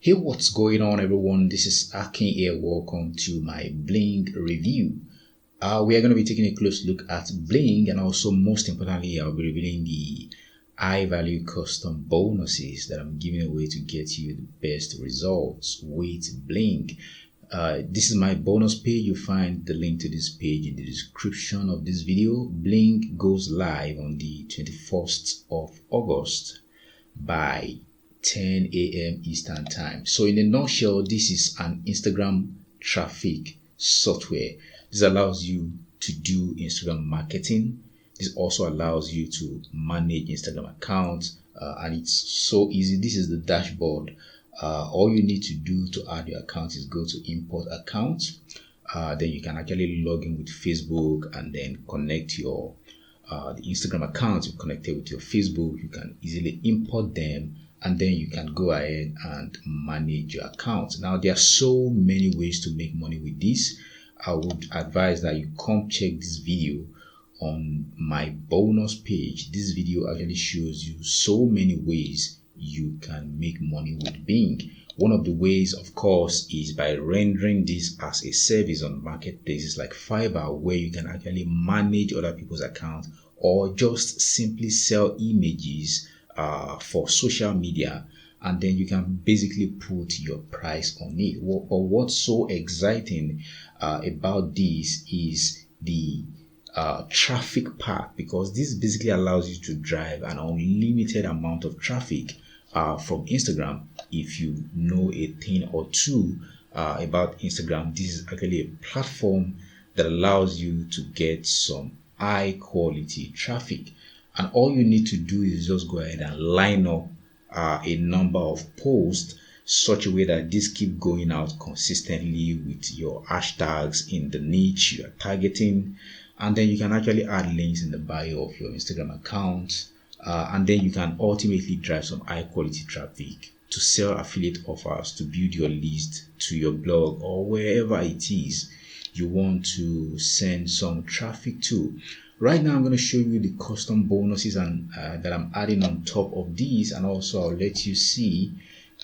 Hey, what's going on, everyone? This is Akin here. Welcome to my Bling review. We are going to be taking a close look at Bling, and also, most importantly, I'll be revealing the high value custom bonuses that I'm giving away to get you the best results with Bling. This is my bonus page. You'll find the link to this page in the description of this video. Bling goes live on the 21st of August by 10 a.m. Eastern Time. So in a nutshell, this is an Instagram traffic software. This allows you to do Instagram marketing. This also allows you to manage Instagram accounts, and it's so easy. This is the dashboard. All you need to do to add your account is go to import account. Then you can actually log in with Facebook and then connect your the Instagram account you connected with your Facebook. You can easily import them, and then you can go ahead and manage your account. Now, there are so many ways to make money with this. I would advise that you come check this video on my bonus page. This video actually shows you so many ways you can make money with Bing. One of the ways, of course, is by rendering this as a service on marketplaces like Fiverr, where you can actually manage other people's accounts or just simply sell images for social media, and then you can basically put your price on it. But what's so exciting about this is the traffic part, because this basically allows you to drive an unlimited amount of traffic from Instagram. If you know a thing or two about Instagram, this is actually a platform that allows you to get some high quality traffic, and all you need to do is just go ahead and line up a number of posts such a way that this keep going out consistently with your hashtags in the niche you are targeting, and then you can actually add links in the bio of your Instagram account, and then you can ultimately drive some high quality traffic to sell affiliate offers, to build your list, to your blog, or wherever it is you want to send some traffic to. Right now, I'm going to show you the custom bonuses and that I'm adding on top of these, and also I'll let you see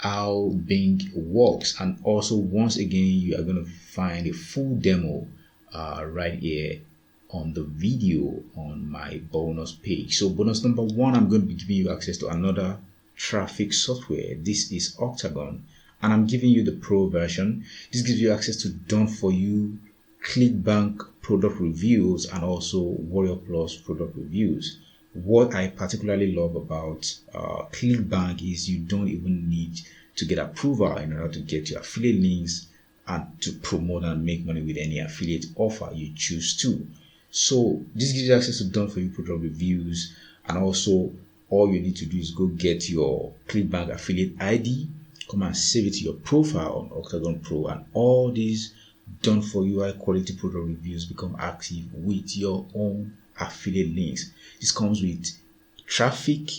how Bing works. And also, once again, you are going to find a full demo right here on the video on my bonus page. So bonus number one, I'm going to be giving you access to another traffic software. This is Octagon, and I'm giving you the pro version. This gives you access to done for you ClickBank product reviews and also Warrior Plus product reviews. What I particularly love about ClickBank is you don't even need to get approval in order to get your affiliate links and to promote and make money with any affiliate offer you choose to. So this gives you access to done for you product reviews, and also all you need to do is go get your ClickBank affiliate ID, come and save it to your profile on Octagon Pro, and all these done for you high quality product reviews become active with your own affiliate links. This comes with traffic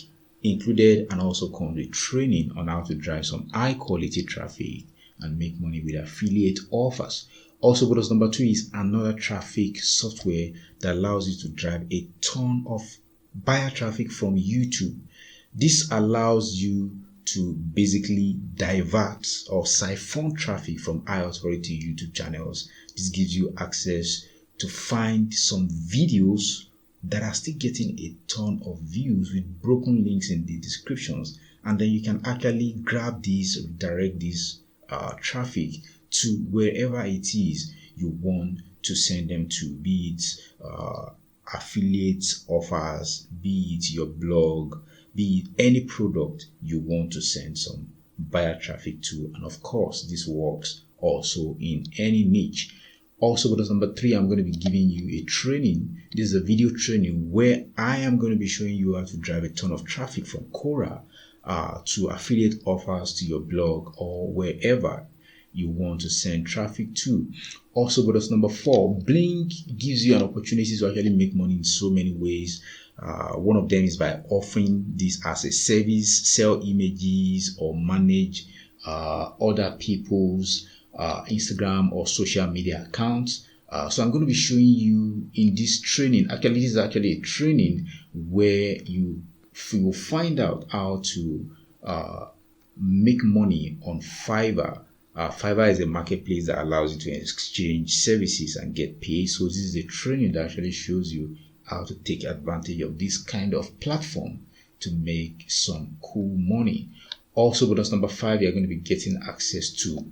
included, and also comes with training on how to drive some high quality traffic and make money with affiliate offers. Also, bonus number two is another traffic software that allows you to drive a ton of buyer traffic from YouTube. This allows you to basically divert or siphon traffic from high authority YouTube channels. This gives you access to find some videos that are still getting a ton of views with broken links in the descriptions, and then you can actually grab this, redirect this traffic to wherever it is you want to send them to, be it affiliate offers, be it your blog, be it any product you want to send some buyer traffic to. And of course, this works also in any niche. Also, bonus number three, I'm going to be giving you a training. This is a video training where I am going to be showing you how to drive a ton of traffic from Quora to affiliate offers to your blog or wherever you want to send traffic to. Also, bonus number four, Bling gives you an opportunity to actually make money in so many ways. One of them is by offering this as a service, sell images or manage other people's Instagram or social media accounts. So I'm going to be showing you in this training. Actually, this is actually a training where you will find out how to make money on Fiverr. Fiverr is a marketplace that allows you to exchange services and get paid. So this is a training that actually shows you how to take advantage of this kind of platform to make some cool money. Also, bonus number 5, you're going to be getting access to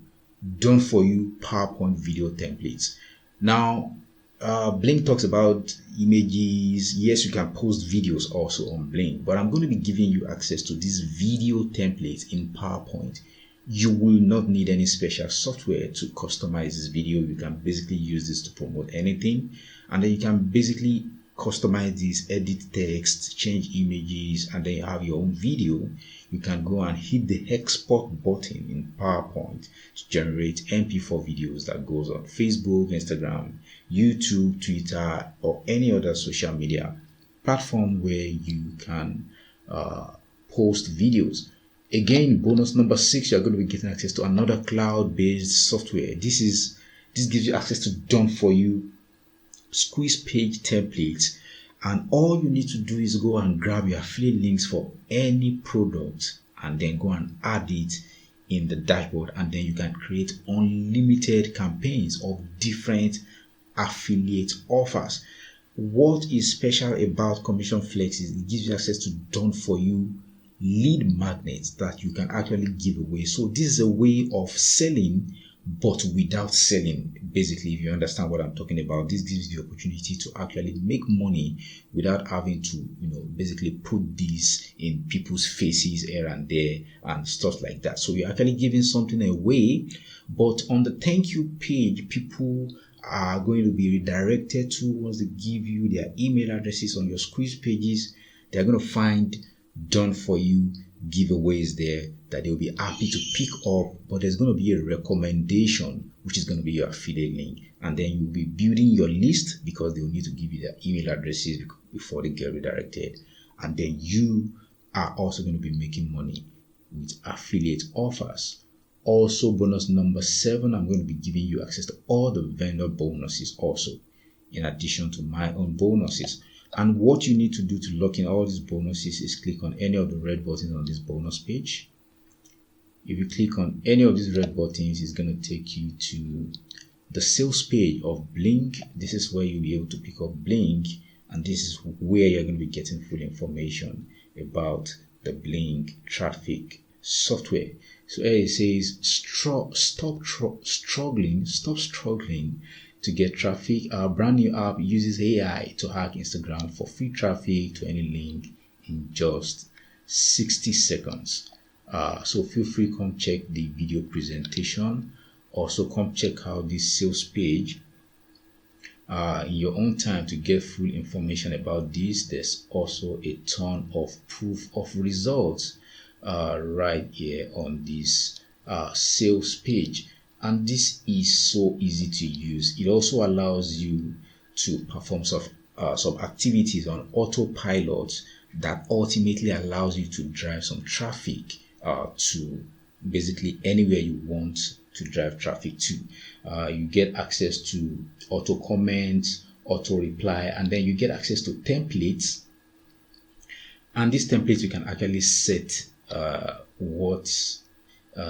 done for you PowerPoint video templates. Now, Bling talks about images. Yes, you can post videos also on Bling, but I'm going to be giving you access to these video templates in PowerPoint. You will not need any special software to customize this video. You can basically use this to promote anything, and then you can basically customize this, edit text, change images, and then you have your own video. You can go and hit the export button in PowerPoint to generate MP4 videos that goes on Facebook, Instagram, YouTube, Twitter, or any other social media platform where you can post videos. Again, bonus number 6, you're going to be getting access to another cloud-based software. This gives you access to done for you squeeze page templates, and all you need to do is go and grab your affiliate links for any product and then go and add it in the dashboard, and then you can create unlimited campaigns of different affiliate offers. What is special about Commission Flex is it gives you access to done for you lead magnets that you can actually give away. So this is a way of selling but without selling. Basically, if you understand what I'm talking about, this gives you the opportunity to actually make money without having to, basically put this in people's faces here and there and stuff like that. So you're actually giving something away, but on the thank you page, people are going to be redirected to, once they give you their email addresses on your squeeze pages, they're going to find done for you giveaways there that they'll be happy to pick up, but there's going to be a recommendation, which is going to be your affiliate link, and then you'll be building your list because they'll need to give you their email addresses before they get redirected, and then you are also going to be making money with affiliate offers. Also, bonus number 7, I'm going to be giving you access to all the vendor bonuses also, in addition to my own bonuses. And what you need to do to lock in all these bonuses is click on any of the red buttons on this bonus page. If you click on any of these red buttons, it's going to take you to the sales page of Bling. This is where you'll be able to pick up Bling, and this is where you're going to be getting full information about the Bling traffic software. So here it says stop struggling to get traffic. Our brand new app uses AI to hack Instagram for free traffic to any link in just 60 seconds. So feel free, come check the video presentation. Also come check out this sales page in your own time to get full information about this. There's also a ton of proof of results right here on this sales page, and this is so easy to use. It also allows you to perform some activities on autopilot that ultimately allows you to drive some traffic to basically anywhere you want to drive traffic to. You get access to auto comment, auto reply, and then you get access to templates. And these templates, you can actually set what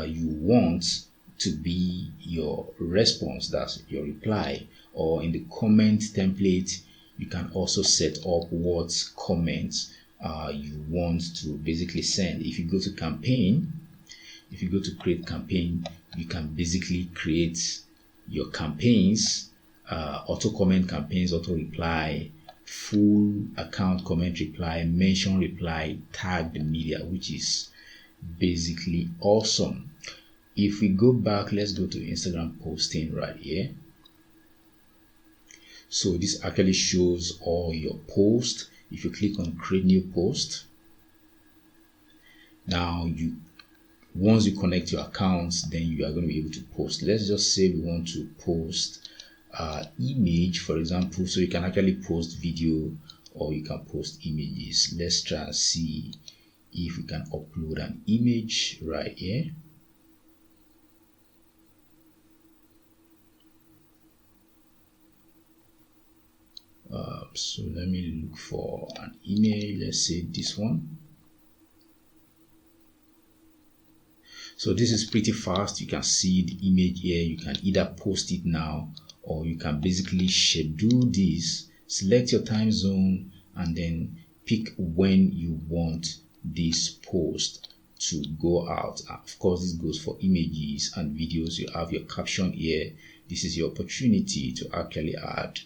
you want to be your response, that's your reply. Or in the comment template, you can also set up what comments you want to basically send. If you go to campaign, if you go to create campaign, you can basically create your campaigns, auto comment campaigns, auto reply, full account comment reply, mention reply, tagged media, which is basically awesome. If we go back, let's go to Instagram posting right here. So this actually shows all your posts. If you click on create new post, now once you connect your accounts, then you are going to be able to post. Let's just say we want to post image, for example. So you can actually post video or you can post images. Let's try and see if we can upload an image right here. So let me look for an image. Let's say this one. So this is pretty fast. You can see the image here. You can either post it now, or you can basically schedule this, select your time zone, and then pick when you want this post to go out. Of course, this goes for images and videos. You have your caption here. This is your opportunity to actually add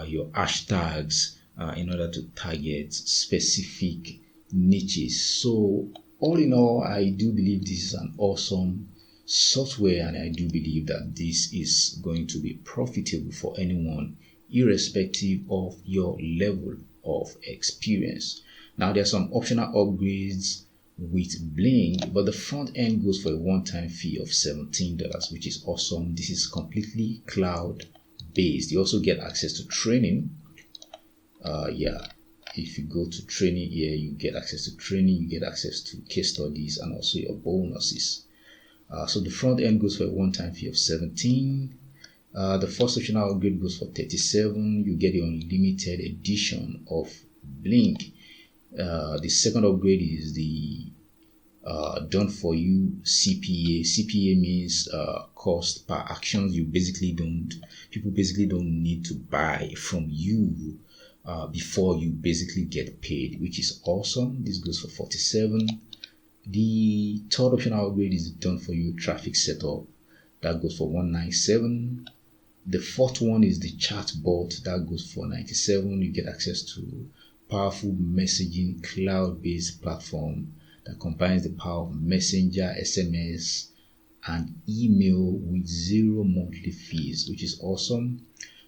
your hashtags in order to target specific niches. So all in all, I do believe this is an awesome software, and I do believe that this is going to be profitable for anyone, irrespective of your level of experience. Now, there are some optional upgrades with Bling, but the front end goes for a one-time fee of $17, which is awesome. This is completely cloud based. You also get access to training. If you go to training here, you get access to training, you get access to case studies, and also your bonuses. So the front end goes for a one-time fee of 17. The first optional upgrade goes for 37. You get the unlimited edition of Bling. The second upgrade is the done for you CPA. CPA means cost per actions. People basically don't need to buy from you before you basically get paid, which is awesome. This goes for 47. The third optional upgrade is done for you traffic setup. That goes for 197. The fourth one is the chat bot. That goes for 97. You get access to powerful messaging cloud-based platform that combines the power of Messenger, SMS, and email with zero monthly fees, which is awesome.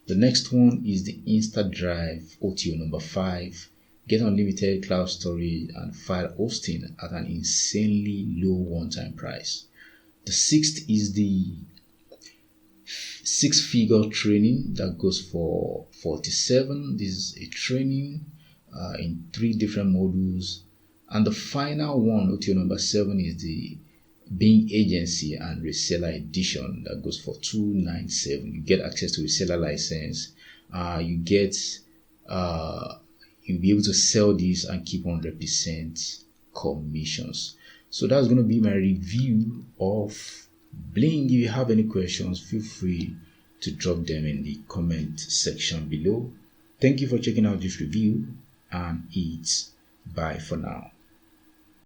The next one is the Insta Drive OTO number 5. Get unlimited cloud storage and file hosting at an insanely low one-time price. The sixth is the 6-figure training that goes for 47. This is a training in 3 different modules. And the final one, OTO number 7, is the Bing Agency and Reseller Edition that goes for 297. You get access to reseller license. You'll be able to sell this and keep 100% commissions. So that's going to be my review of Bling. If you have any questions, feel free to drop them in the comment section below. Thank you for checking out this review, and it's bye for now.